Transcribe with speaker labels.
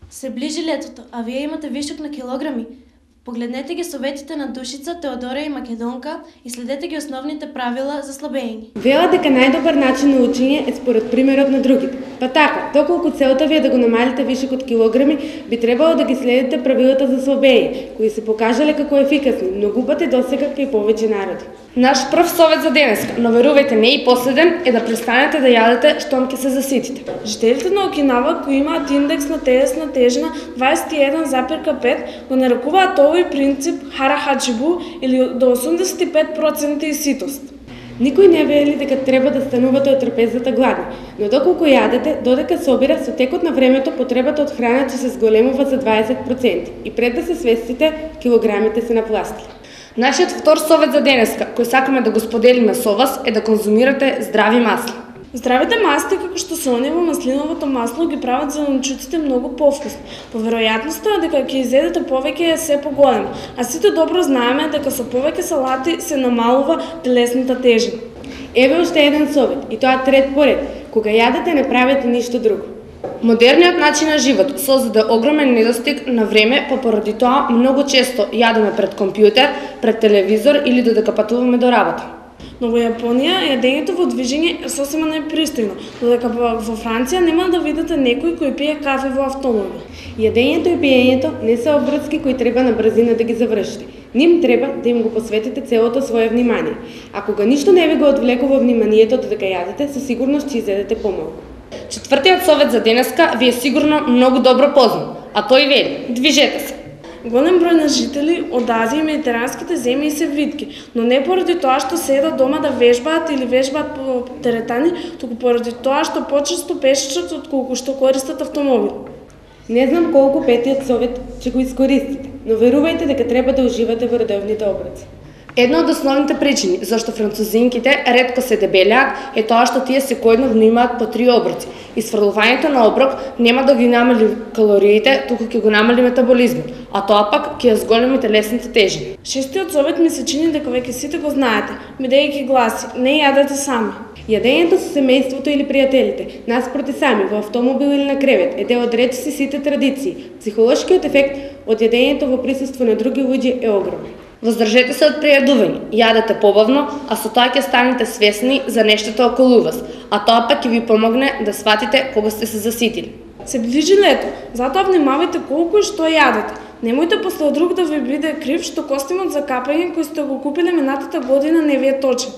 Speaker 1: Се ближи летото, а вие имате вишок на килограми. Погледнете ги съветите на Душица, Теодора и Македонка и следете ги основните правила за слабеени.
Speaker 2: Вела дека најдобар начин на учење е според примерот на другите. Па така, доколку целта ви е да го намалите вишок од килограми, би требало да ги следите правилата за слабење, кои се покажале како ефикасни многу пати досега кај повеќе народи.
Speaker 3: Наш прв совет за денеска, но верувајте не и последен, е да престанете да јадете штом ќе се заситите.
Speaker 4: Жителите на Окинава, кои имаат индекс на телесна тежина 21,5, го нарекуваат овој принцип харахаджибу или до 85% и ситост.
Speaker 2: Никој не вели дека треба да станувате од трапезата гладни, но доколку јадете, додека собира, со текот на времето потребата од храна ќе се зголемува за 20% и пред да се свестите, килограмите се напластили.
Speaker 3: Нашиот втор совет за денеска, кој сакаме да го споделиме со вас, е да конзумирате здрави масли.
Speaker 4: Здравите масти, како што се они во маслиновото масло, ги прават зеленчуците многу повкусни. Поверојатноста е дека ќе изедете повеќе е се поголема, а сите добро знаеме дека со повеќе салати се намалува телесната тежина.
Speaker 2: Еве уште еден совет, и тоа трет поред. Кога јадете, не правете ништо друго.
Speaker 3: Модерниот начин на живот создаде огромен недостиг на време, па поради тоа многу често јадеме пред компјутер, пред телевизор или додека патуваме до работа.
Speaker 4: Но во Јапонија јадењето во движење е сосема непристојно, додека во Франција нема да видите некој кој пие кафе во автомобил.
Speaker 2: Јадењето и пиењето не се обврски кои треба на брзина да ги завршите. Ним треба да им го посветите целото свое внимание. А кога ништо не ви го одвлекува вниманието додека јадете, со сигурност ќе изедете помалку.
Speaker 3: Четвртиот совет за денеска ви е сигурно многу добро познат, а тој вели: движете се.
Speaker 4: Голем број на жители од Азија и медитеранските земји се витки, но не поради тоа што седат дома да вежбаат или вежбаат по теретани, туку поради тоа што почесто пешачат отколку што користат автомобил.
Speaker 2: Не знам колку петиот совет ќе го искористите, но верувајте дека треба да уживате во редовните оброци.
Speaker 3: Една од основните причини зашто французинките ретко се дебелеат е тоа што тие секојдневно имаат по 3 оброци. И сврлувањето на оброк нема да ги намали калориите, туку ќе го намали метаболизмот, а тоа пак ќе ја зголеми телесните тежини.
Speaker 4: Шестиот совет ми се чини дека веќе сите го знаете, бидејќи гласи: не јадете сами.
Speaker 2: Јадењето со семејството или пријателите, наспроти сами, во автомобил или на кревет, е дел од речиси сите традиции. Психолошкиот ефект од јадењето во присуство на други луѓе е огромен.
Speaker 3: Воздржете се од прејадување, јадете побавно, а со тоа ќе станете свесни за нештото околу вас, а тоа пак ќе ви помогне да сватите кога сте се заситили.
Speaker 4: Се ближи лето, затоа внимавајте колку и што јадете. Немојте после друг да ви биде крив што костимот за капање кој сте го купиле минатата година не ви е точен.